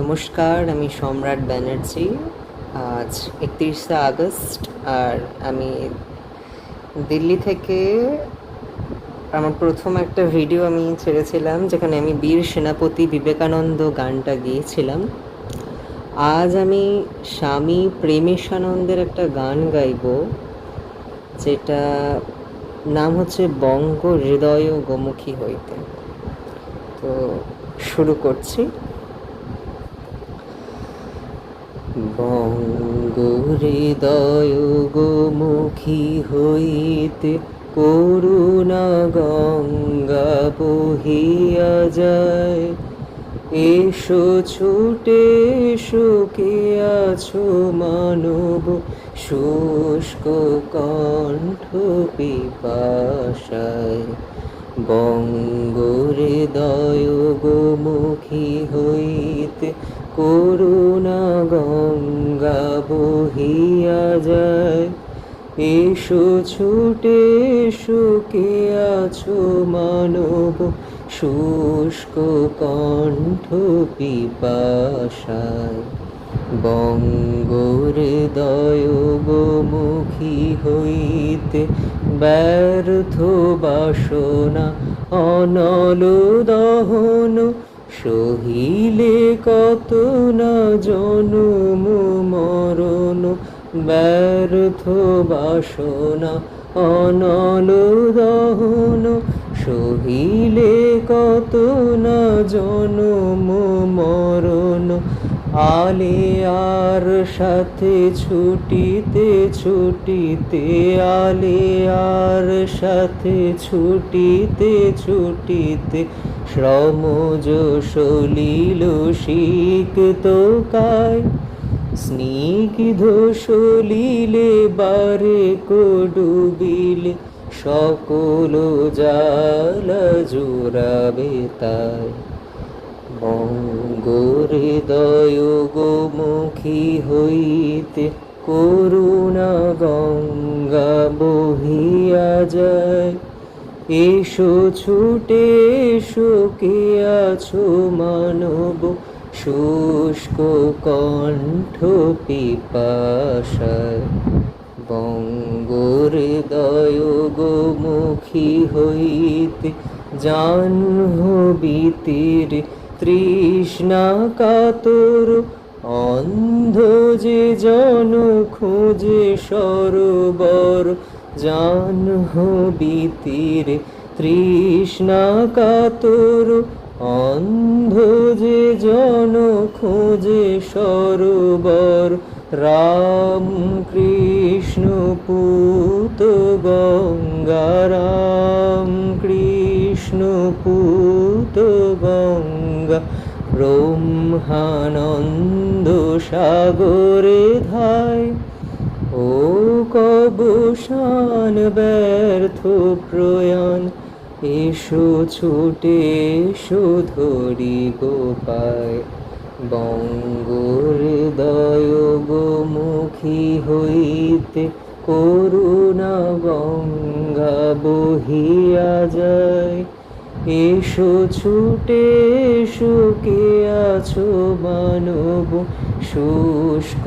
নমস্কার, আমি সম্রাট ব্যানার্জি। আজ 31শে আগস্ট, আর আমি দিল্লি থেকে আমার প্রথম একটা ভিডিও আমি ছেড়েছিলাম, যেখানে আমি বীর সেনাপতি বিবেকানন্দ গানটা গিয়েছিলাম। আজ আমি স্বামী প্রেমেশানন্দের একটা গান গাইব, যেটা নাম হচ্ছে বঙ্গ হৃদয় গোমুখী হইতে। তো শুরু করছি। বঙ্গ হৃদয় গোমুখী হইতে করুণা গঙ্গা বহিয়া যায়। এসো ছুটে শুকে আছো মানব শুষ্ক কণ্ঠ পিপাসায়। বঙ্গ হৃদয় গোমুখী হইতে করুণা গঙ্গা বহিয়া যায়। এসো ছুটে শুকে আছো মানব শুষ্ক কণ্ঠ পিপাসায়। বঙ্গ হৃদয় গোমুখী হইতে ব্যর্থ বাসনা অনল দহন সহিলে কত না জনম মরণ। ব্যর্থ বাসনা অনল দহন সহিলে কত না জনম মরণ। আলেয়ার সাথে ছুটিতে ছুটিতে আলেয়ার সাথে ছুটিতে ছুটিতে শ্রমজ সলিল শিখত কায়। স্নিগ্ধ সলিলে বারে ডুবিলে সকল জালা জুড়াবে তাই। বঙ্গ হৃদয় গোমুখী হইতে করুণা গঙ্গা বহিয়া যায়। এসো ছুটে শুকে আছো মানব শুষ্ক কণ্ঠ পিপাসায়। বঙ্গ হৃদয় গোমুখী হইতে জাহ্নবীতির তৃষ্ণা কাতর অন্ধ যে জন খোঁজে সরোবর। জাহ্নবীতির তৃষ্ণা কাতর অন্ধ যে জন খোঁজে সরোবর। রাম কৃষ্ণ পুত গঙ্গা রাম কৃষ্ণ পুত গঙ্গা ব্রহ্মানন্দ সাগরে ধায়। ও কবসান ব্যর্থ প্রয়াণ এসো ছুটে এসো ধরি গোপায়। বঙ্গ হৃদয় গোমুখী হইতে করুণা গঙ্গা বহিয়া যায়। এসো ছুটে শুকে আছো মানব শুষ্ক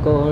কণ্ঠ